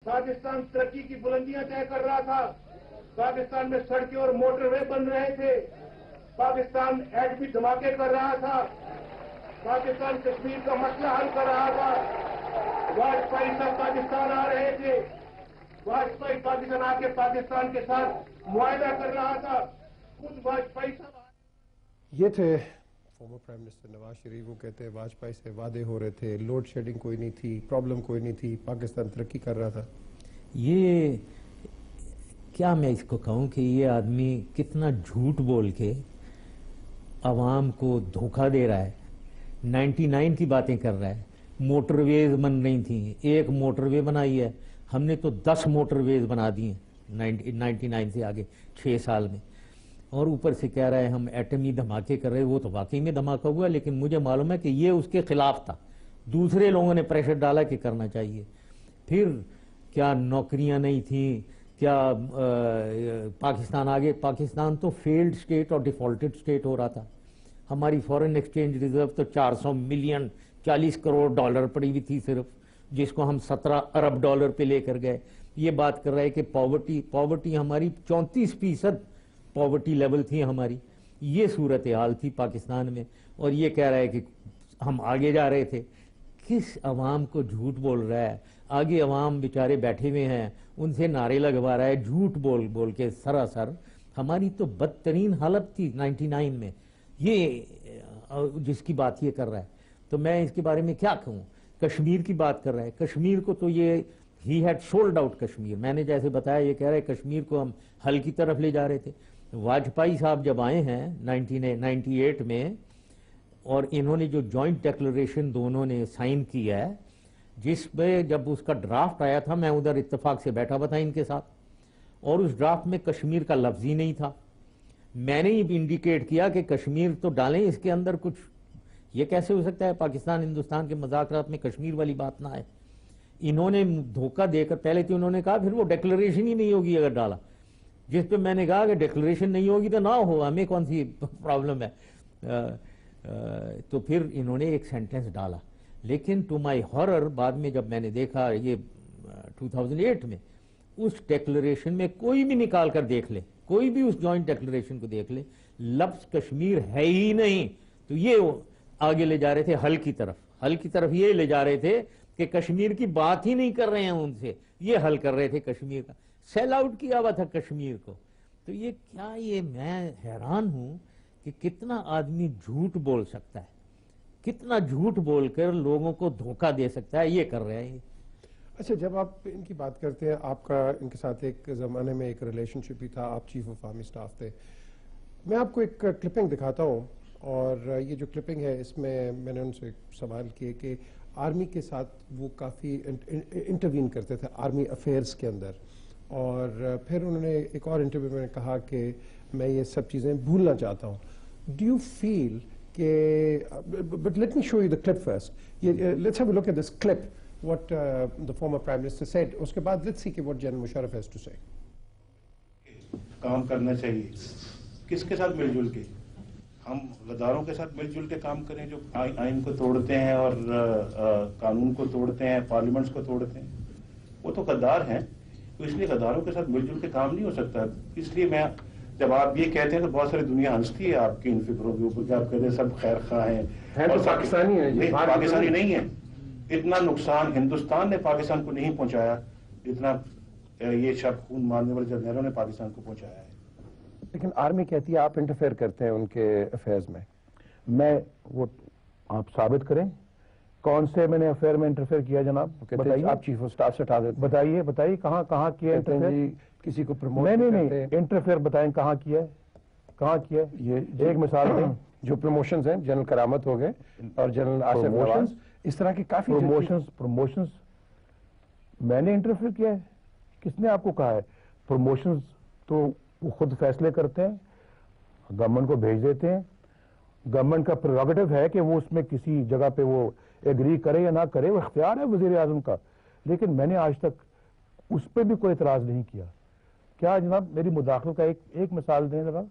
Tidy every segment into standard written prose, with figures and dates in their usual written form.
पाकिस्तान तरक्की की बुलंदियां तय कर रहा था, पाकिस्तान में सड़कें और मोटरवे बन रहे थे, पाकिस्तान एटमी धमाके कर रहा था, पाकिस्तान कश्मीर का मसला हल कर रहा था। वाजपेयी साहब पाकिस्तान आ रहे थे, वाजपेयी पाकिस्तान आके पाकिस्तान के साथ मुआहदा कर रहा था, खुद वाजपेयी साहब। ये थे former prime minister Nawaz Sharif. वो कहते हैं वाजपेयी से वादे हो रहे थे, लोड शेडिंग कोई नहीं थी, प्रॉब्लम कोई नहीं थी, पाकिस्तान तरक्की कर रहा था। ये क्या मैं इसको कहूँ कि ये आदमी कितना झूठ बोल के आवाम को धोखा दे रहा है। 99 की बातें कर रहा है, मोटरवेज बन रही थी, एक मोटरवे बनाई है हमने तो 10 मोटरवेज बना दिए 99 से आगे 6 साल में, और ऊपर से कह रहा है हम एटमी धमाके कर रहे हैं। वो तो वाकई में धमाका हुआ, लेकिन मुझे मालूम है कि ये उसके खिलाफ था, दूसरे लोगों ने प्रेशर डाला कि करना चाहिए। फिर क्या नौकरियां नहीं थी, क्या पाकिस्तान आगे, पाकिस्तान तो फेल्ड स्टेट और डिफॉल्टेड स्टेट हो रहा था। हमारी फॉरेन एक्सचेंज रिजर्व तो 400 मिलियन 40 करोड़ डॉलर पड़ी हुई थी सिर्फ, जिसको हम 17 अरब डॉलर पे लेकर गए। ये बात कर रहा है कि पॉवर्टी हमारी 34% पॉवर्टी लेवल थी हमारी, ये सूरत हाल थी पाकिस्तान में, और ये कह रहा है कि हम आगे जा रहे थे। किस अवाम को झूठ बोल रहा है? आगे अवाम बेचारे बैठे हुए हैं, उनसे नारे लगवा रहा है झूठ बोल बोल के। सरासर हमारी तो बदतरीन हालत थी 99 में, ये जिसकी बात ये कर रहा है। तो मैं इसके बारे में क्या कहूँ? कश्मीर की बात कर रहा है, कश्मीर को तो ये he had sold out Kashmir. मैंने जैसे बताया, ये कह रहा है कश्मीर को हम हल की तरफ ले जा रहे थे। वाजपेयी साहब जब आए हैं 1998 में, और इन्होंने जो जॉइंट डिक्लेरेशन दोनों ने साइन किया है, जिसमें जब उसका ड्राफ्ट आया था, मैं उधर इत्तेफाक से बैठा हुआ था इनके साथ, और उस ड्राफ्ट में कश्मीर का लफ्ज ही नहीं था। मैंने ही इंडिकेट किया कि कश्मीर तो डालें इसके अंदर कुछ। ये कैसे हो सकता है पाकिस्तान हिंदुस्तान के मुज़ाकरात में कश्मीर वाली बात ना आए? इन्होंने धोखा देकर, पहले तो इन्होंने कहा फिर वो डिक्लेरेशन ही नहीं होगी अगर डाला, जिस पे मैंने कहा कि डिक्लेरेशन नहीं होगी तो ना हो, हमें कौन सी प्रॉब्लम है। तो फिर इन्होंने एक सेंटेंस डाला, लेकिन टू माय हॉरर बाद में जब मैंने देखा ये 2008 में, उस डिक्लेरेशन में कोई भी निकाल कर देख ले, कोई भी उस जॉइंट डिक्लेरेशन को देख ले, लफ्ज कश्मीर है ही नहीं। तो ये आगे ले जा रहे थे हल की तरफ ये ले जा रहे थे कि कश्मीर की बात ही नहीं कर रहे हैं उनसे, ये हल कर रहे थे कश्मीर का, सेल आउट किया हुआ था कश्मीर को। तो ये क्या, ये मैं हैरान हूं कि कितना आदमी झूठ बोल सकता है, कितना झूठ बोलकर लोगों को धोखा दे सकता है, ये कर रहे हैं। अच्छा, जब आप इनकी बात करते हैं, आपका इनके साथ एक ज़माने में एक रिलेशनशिप भी था, आप चीफ ऑफ आर्मी स्टाफ थे। मैं आपको एक क्लिपिंग दिखाता हूँ, और ये जो क्लिपिंग है इसमें मैंने उनसे सवाल किए कि आर्मी के साथ वो काफ़ी इंटरवीन करते थे आर्मी अफेयर्स के अंदर, और फिर उन्होंने एक और इंटरव्यू में कहा कि मैं ये सब चीज़ें भूलना चाहता हूँ। डू यू फील कि, but let me show you the clip first, let's have a look at this clip what the former prime minister said. उसके बाद let's see what General Musharraf has to say. काम करना चाहिए, किसके साथ मिलजुल के? हम गद्दारों के साथ मिलजुल के काम करें जो आइन को तोड़ते हैं और कानून को तोड़ते हैं, पार्लियामेंट्स को तोड़ते हैं। वो तो गद्दार हैं, तो इसलिए गद्दारों के साथ मिलजुल के काम नहीं हो सकता। इसलिए मैं, जब आप ये कहते हैं तो बहुत सारी दुनिया हंसती है आपकी इन फिक्रों के ऊपर, आप कहते हैं सब खैर खा हैं और पाकिस्तानी है। पाकिस्तानी नहीं है। इतना नुकसान हिंदुस्तान ने पाकिस्तान को नहीं पहुंचाया जितना ये शब खून मारने वाले जर्नलों ने पाकिस्तान को पहुंचाया है। लेकिन आर्मी कहती है आप इंटरफेयर करते हैं उनके अफेयर्स में। मैं वो आप साबित करें कौन से मैंने अफेयर में इंटरफेयर किया जनाब? बताइए। आप चीफ ऑफ स्टाफ से उठा देते, बताइए कहाँ किया इंटरफेयर? किसी को प्रमोट नहीं, इंटरफेयर बताएं कहाँ किया है? ये एक मिसाल दें। जो प्रमोशंस हैं, जनरल करामत हो गए और जनरल आसिफ नवाज, इस तरह की काफी प्रमोशंस मैंने इंटरफेयर किया है? किसने आपको कहा है? प्रमोशंस तो वो खुद फैसले करते हैं, गवर्नमेंट को भेज देते हैं। गवर्नमेंट का प्रेरोगेटिव है कि वो उसमें किसी जगह पे वो एग्री करे या ना करे, वो इख्तियार है वजीर आजम का। लेकिन मैंने आज तक उस पर भी कोई एतराज नहीं किया। क्या जनाब मेरी मुदाखलत का एक मिसाल दें जरा,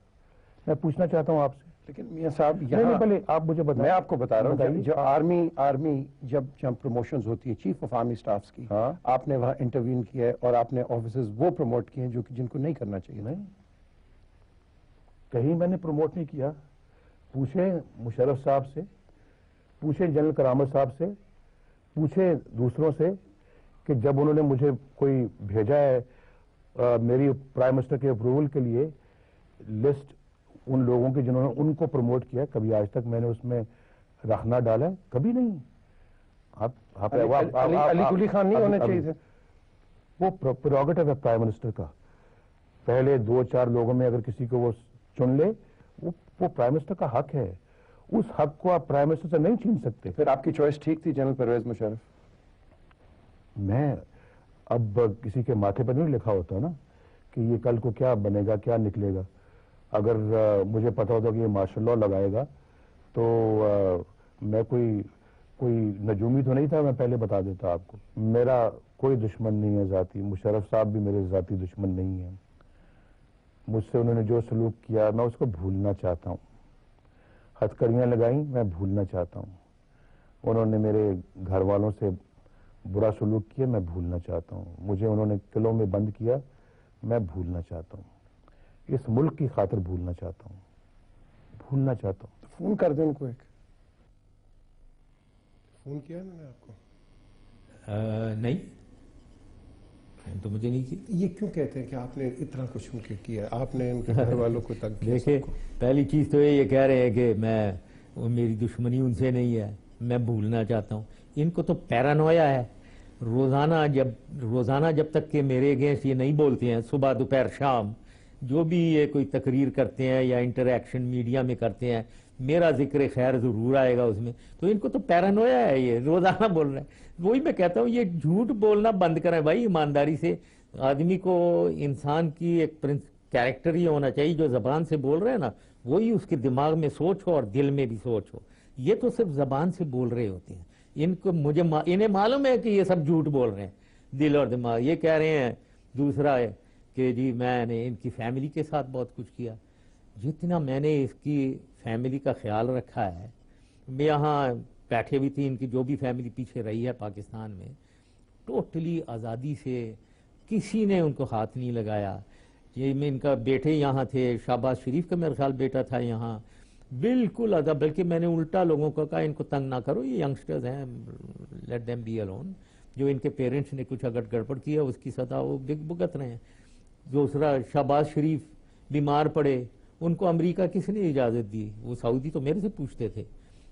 मैं पूछना चाहता हूँ आपसे। لیکن میاں صاحب یہاں پہلے آپ مجھے بتائیں. میں آپ کو بتا رہا ہوں جو آرمی جب پروموشنز ہوتی ہے چیف آف آرمی سٹافز کی, آپ نے وہاں انٹروین کیا ہے اور آپ نے آفیسرز وہ پروموٹ کیے ہیں جو کہ جن کو نہیں کرنا چاہیے. نہیں, کہیں میں نے پروموٹ نہیں کیا. پوچھیں مشرف صاحب سے, پوچھیں جنرل کرامت صاحب سے, پوچھیں دوسروں سے کہ جب انہوں نے مجھے کوئی بھیجا ہے میری پرائم منسٹر کے اپروول کے لیے لسٹ ان لوگوں کی جنہوں نے ان کو پروموٹ کیا, کبھی آج تک میں نے اس میں رکھنا ڈالا ہے؟ کبھی نہیں. علی گلی خان نہیں ہونے چاہیے تھے. وہ پریروگیٹو ہے پرائم منسٹر کا. پہلے 2-4 لوگوں میں اگر کسی کو وہ چن لے, وہ پرائم منسٹر کا حق ہے. اس حق کو آپ پرائم منسٹر سے نہیں چھین سکتے. پھر آپ کی چوائس ٹھیک تھی جنرل پرویز مشرف. میں اب کسی کے ماتھے پر نہیں لکھا ہوتا نا کہ یہ کل کو کیا بنے گا, کیا نکلے گا. اگر مجھے پتا ہوتا کہ یہ مارشل لاء لگائے گا تو میں کوئی نجومی تو نہیں تھا, میں پہلے بتا دیتا آپ کو. میرا کوئی دشمن نہیں ہے ذاتی. مشرف صاحب بھی میرے ذاتی دشمن نہیں ہیں. مجھ سے انہوں نے جو سلوک کیا میں اس کو بھولنا چاہتا ہوں. ہتھکڑیاں لگائیں میں بھولنا چاہتا ہوں. انہوں نے میرے گھر والوں سے برا سلوک کیا میں بھولنا چاہتا ہوں. مجھے انہوں نے قلعوں میں بند کیا میں بھولنا چاہتا ہوں. اس ملک کی خاطر بھولنا چاہتا ہوں. بھولنا چاہتا ہوں. فون کر دیں ان کو. ایک فون کیا انہوں نے آپ کو؟ نہیں, تو مجھے نہیں کی. یہ کیوں کہتے ہیں کہ آپ نے اتنا کچھ ان کے کیا, آپ نے ان کے گھر والوں کو تنگ کیا؟ دیکھیں, پہلی چیز تو یہ کہہ رہے ہیں کہ میری دشمنی ان سے نہیں ہے, میں بھولنا چاہتا ہوں. ان کو تو پیرانویا ہے. روزانہ جب تک کہ میرے اگینسٹ یہ نہیں بولتے ہیں, صبح دوپہر شام جو بھی یہ کوئی تقریر کرتے ہیں یا انٹریکشن میڈیا میں کرتے ہیں, میرا ذکر خیر ضرور آئے گا اس میں. تو ان کو تو پیرانویا ہے, یہ روزانہ بول رہے ہیں. وہی میں کہتا ہوں یہ جھوٹ بولنا بند کریں بھائی ایمانداری سے. آدمی کو انسان کی ایک کیریکٹر یہ ہونا چاہیے, جو زبان سے بول رہے ہیں نا وہی اس کے دماغ میں سوچ ہو اور دل میں بھی سوچ ہو. یہ تو صرف زبان سے بول رہے ہوتے ہیں. انہیں معلوم ہے کہ یہ سب جھوٹ بول رہے ہیں, دل اور دماغ. یہ کہہ رہے ہیں دوسرا ہے کہ جی میں نے ان کی فیملی کے ساتھ بہت کچھ کیا. جتنا میں نے اس کی فیملی کا خیال رکھا ہے, میں یہاں بیٹھے بھی تھی, ان کی جو بھی فیملی پیچھے رہی ہے پاکستان میں, ٹوٹلی آزادی سے کسی نے ان کو ہاتھ نہیں لگایا. یہ میں ان کا بیٹے یہاں تھے, شہباز شریف کا میرا خیال بیٹا تھا یہاں, بالکل بلکہ میں نے الٹا لوگوں کو کہا ان کو تنگ نہ کرو, یہ ینگسٹرز ہیں, لیٹ دیم بی الون. جو ان کے پیرنٹس نے کچھ اگر گڑبڑ کیا اس کی سزا وہ بھگت رہے ہیں. دوسرا شہباز شریف بیمار پڑے, ان کو امریکہ کس نے اجازت دی؟ وہ سعودی تو میرے سے پوچھتے تھے.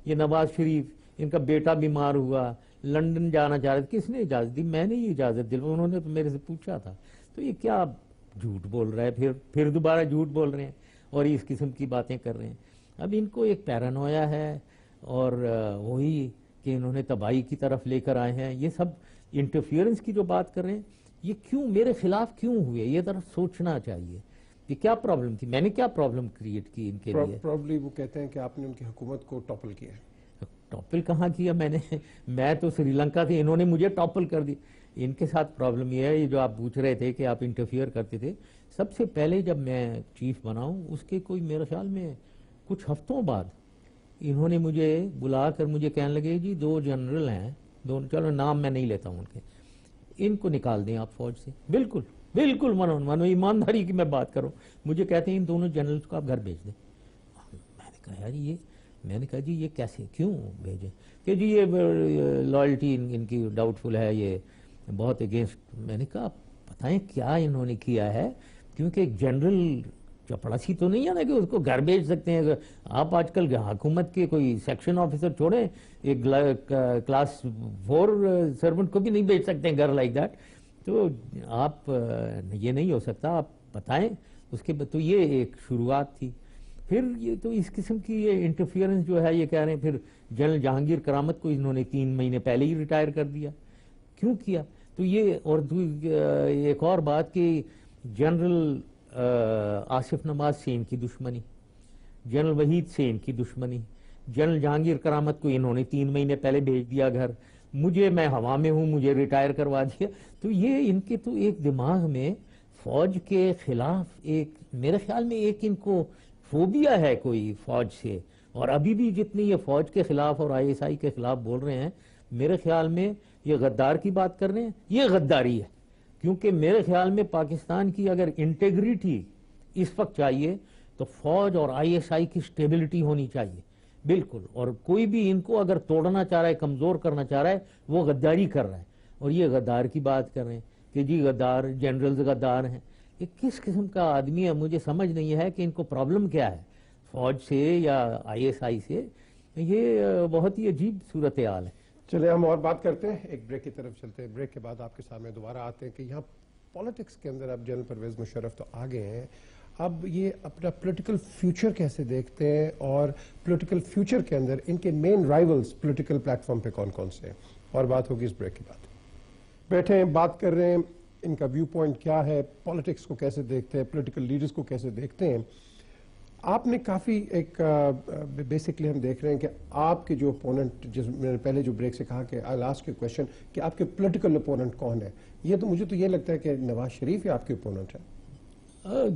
یہ نواز شریف ان کا بیٹا بیمار ہوا, لندن جانا چاہ رہے تھے, کس نے اجازت دی؟ میں نے یہ اجازت دی, انہوں نے تو میرے سے پوچھا تھا. تو یہ کیا جھوٹ بول رہا ہے, پھر دوبارہ جھوٹ بول رہے ہیں اور اس قسم کی باتیں کر رہے ہیں. اب ان کو ایک پیرانویا ہے اور وہی کہ انہوں نے تباہی کی طرف لے کر آئے ہیں. یہ سب انٹرفیئرنس کی جو بات کر رہے ہیں, یہ کیوں میرے خلاف کیوں ہوئے, یہ ذرا سوچنا چاہیے. یہ کیا پرابلم تھی, میں نے کیا پرابلم کریٹ کی ان کے لیے؟ پرابلی وہ کہتے ہیں کہ آپ نے ان کی حکومت کو ٹاپل کیا ہے. ٹاپل کہاں کیا میں تو سری لنکا تھے, انہوں نے مجھے ٹاپل کر دی. ان کے ساتھ پرابلم یہ ہے, یہ جو آپ پوچھ رہے تھے کہ آپ انٹرفیئر کرتے تھے, سب سے پہلے جب میں چیف بنا ہوں اس کے کوئی میرے خیال میں کچھ ہفتوں بعد انہوں نے مجھے بلا کر مجھے کہنے لگے جی 2 جنرل ہیں, چلو نام میں نہیں لیتا ہوں ان کے, ان کو نکال دیں آپ فوج سے. بالکل منو ایمانداری کی میں بات کروں. مجھے کہتے ہیں ان دونوں جنرلز کو آپ گھر بھیج دیں. میں نے کہا جی یہ کیسے, کیوں بھیجیں؟ کہ جی یہ لائلٹی ان کی ڈاؤٹ فل ہے, یہ بہت اگینسٹ. میں نے کہا بتائیں کیا انہوں نے کیا ہے, کیونکہ ایک جنرل چپڑاسی تو نہیں ہے نا کہ اس کو گھر بھیج سکتے ہیں. آپ آج کل حکومت کے کوئی سیکشن آفیسر چھوڑیں, ایک کلاس 4 سرونٹ کو بھی نہیں بھیج سکتے ہیں گھر لائک دیٹ. تو آپ یہ نہیں ہو سکتا, آپ بتائیں اس کے. تو یہ ایک شروعات تھی. پھر یہ تو اس قسم کی یہ انٹرفیئرنس جو ہے, یہ کہہ رہے ہیں پھر جنرل جہانگیر کرامت کو انہوں نے 3 مہینے پہلے ہی ریٹائر کر دیا. کیوں کیا؟ تو یہ اور ایک اور بات کہ جنرل آصف نواز سے ان کی دشمنی, جنرل وحید سے ان کی دشمنی, جنرل جہانگیر کرامت کو انہوں نے 3 مہینے پہلے بھیج دیا گھر, مجھے میں ہوا میں ہوں مجھے ریٹائر کروا دیا. تو یہ ان کے تو ایک دماغ میں فوج کے خلاف ایک میرے خیال میں ایک ان کو फोबिया है कोई फौज से, और अभी भी जितनी ये फौज के खिलाफ और ISI के खिलाफ बोल रहे हैं, मेरे ख्याल में ये गद्दार की बात कर रहे हैं, ये गद्दारी है। क्योंकि मेरे ख्याल में पाकिस्तान की अगर इंटेग्रिटी इस वक्त चाहिए तो फौज और ISI की स्टेबिलिटी होनी चाहिए, बिल्कुल। और कोई भी इनको अगर तोड़ना चाह रहा है, कमजोर करना चाह रहा है, वो गद्दारी कर रहा है। और ये गद्दार की बात कर रहे हैं कि जी गद्दार, जनरल्स गद्दार हैं। ये किस किस्म का आदमी है, मुझे समझ नहीं है कि इनको प्रॉब्लम क्या है फौज से या ISI से। ये बहुत ही अजीब सूरत हाल है। चलिए हम और बात करते हैं, एक ब्रेक की तरफ चलते हैं। ब्रेक के बाद आपके सामने दोबारा आते हैं कि यहाँ पॉलिटिक्स के अंदर अब जनरल परवेज मुशर्रफ तो आ गए हैं, अब ये अपना पॉलिटिकल फ्यूचर कैसे देखते हैं, और पॉलिटिकल फ्यूचर के अंदर इनके मेन राइवल्स पॉलिटिकल प्लेटफॉर्म पे कौन कौन से हैं, और बात होगी इस ब्रेक के बाद। बैठे हैं, बात कर रहे हैं, इनका व्यू पॉइंट क्या है, पॉलिटिक्स को कैसे देखते हैं, पॉलिटिकल लीडर्स को कैसे देखते हैं। आपने काफ़ी एक बेसिकली हम देख रहे हैं कि आपके जो ओपोनेंट, जिस मैंने पहले जो ब्रेक से कहा कि आई लास्ट के क्वेश्चन कि आपके पॉलिटिकल ओपोनेंट कौन है, ये तो मुझे तो ये लगता है कि नवाज शरीफ ही आपके ओपोनेंट है।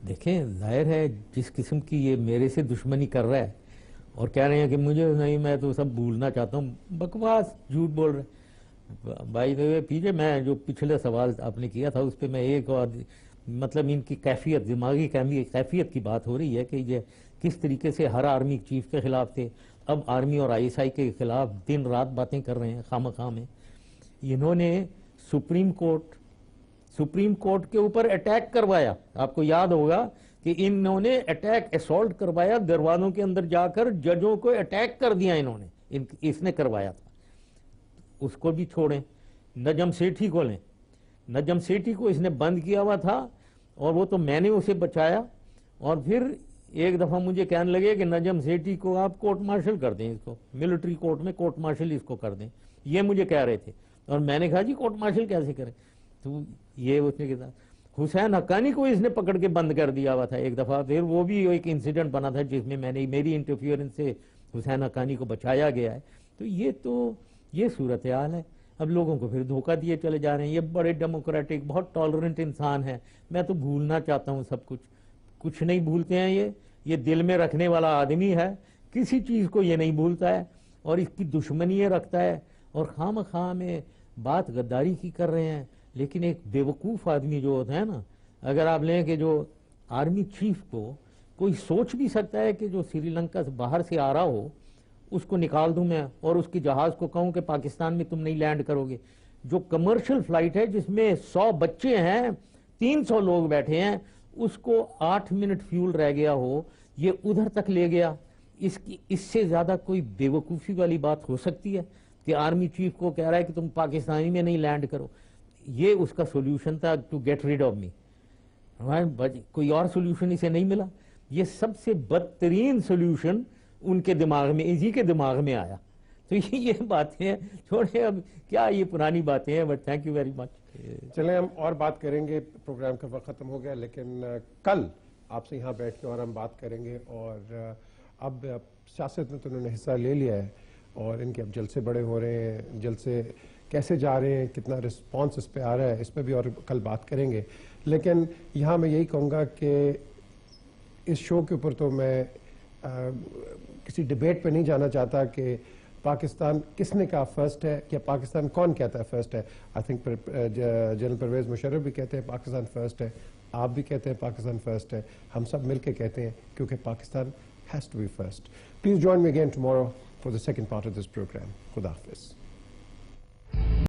देखें, जाहिर है जिस किस्म की ये मेरे से दुश्मनी कर रहा है और कह रहे हैं कि मुझे नहीं, मैं तो सब भूलना चाहता हूँ, बकवास, झूठ बोल रहे हैं। भाई पीछे मैं जो पिछले सवाल आपने किया था उस पर मैं एक और मतलब इनकी कैफियत, दिमागी कैफियत की बात हो रही है कि ये किस तरीके से हर आर्मी चीफ के खिलाफ थे, अब आर्मी और ISI के खिलाफ दिन रात बातें कर रहे हैं खामखा में। इन्होंने सुप्रीम कोर्ट के ऊपर अटैक करवाया, आपको याद होगा कि इन्होंने अटैक असॉल्ट करवाया, दरवाजों के अंदर जाकर जजों को अटैक कर दिया इन्होंने, इसने करवाया था। उसको भी छोड़ें, नजम सेठी को लें, नजम सेठी को इसने बंद किया हुआ था और वो तो मैंने उसे बचाया, और फिर एक दफा मुझे कहने लगे कि नजम सेठी को आप कोर्ट मार्शल कर दें, इसको मिलिट्री कोर्ट में कोर्ट मार्शल इसको कर दें, ये मुझे कह रहे थे। और मैंने कहा जी कोर्ट मार्शल कैसे करें, तो ये उसने कहा। हुसैन हक्कानी को इसने पकड़ के बंद कर दिया हुआ था एक दफा, फिर वो भी एक इंसिडेंट बना था जिसमें मेरी इंटरफियरेंस से हुसैन हक्कानी को बचाया गया है। तो ये सूरत हाल है। अब लोगों को फिर धोखा दिए चले जा रहे हैं। ये बड़े डेमोक्रेटिक, बहुत टॉलरेंट इंसान है, मैं तो भूलना चाहता हूँ सब कुछ नहीं भूलते हैं। ये दिल में रखने वाला आदमी है, किसी चीज को ये नहीं भूलता है और इसकी दुश्मनी ये रखता है, और खामखा में बात गद्दारी की कर रहे हैं। लेकिन एक बेवकूफ आदमी जो होता है ना, अगर आप लें कि जो आर्मी चीफ को कोई सोच भी सकता है कि जो श्रीलंका से बाहर से आ रहा हो उसको निकाल दूं मैं और उसकी जहाज को कहूं कि पाकिस्तान में तुम नहीं लैंड करोगे। जो कमर्शियल फ्लाइट है जिसमें 100 बच्चे हैं, 300 लोग बैठे हैं, उसको 8 मिनट फ्यूल रह गया हो, ये उधर तक ले गया। इससे ज्यादा कोई बेवकूफी वाली बात हो सकती है कि आर्मी चीफ को कह रहा है कि तुम पाकिस्तानी में नहीं लैंड करो। ये उसका सोल्यूशन था, to get rid of me. कोई और सोल्यूशन इसे नहीं मिला। ये सबसे बदतरीन सोल्यूशन उनके दिमाग में, इसी के दिमाग में आया। तो ये बातें छोड़े, अब क्या ये पुरानी बातें हैं, but thank you very much. चलें हम और बात करेंगे, प्रोग्राम का वक्त खत्म हो गया, लेकिन कल आपसे यहाँ बैठ के और हम बात करेंगे। और अब सियासत में तो उन्होंने हिस्सा ले लिया है और इनके अब जलसे बड़े हो रहे हैं, जलसे कैसे जा रहे हैं, कितना रिस्पॉन्स इस पर आ रहा है, इस पर भी और कल बात करेंगे। लेकिन यहाँ मैं यही कहूँगा कि इस शो के ऊपर तो मैं किसी डिबेट पे नहीं जाना चाहता कि पाकिस्तान किसने कहा फर्स्ट है या पाकिस्तान कौन कहता है फर्स्ट है। I think general Pervez Musharraf भी कहते हैं पाकिस्तान फर्स्ट है, आप भी कहते हैं पाकिस्तान फर्स्ट है, हम सब मिलकर कहते हैं क्योंकि Pakistan has to be first. Please join me again tomorrow for the second part of this programme. खुदा हाफिज़।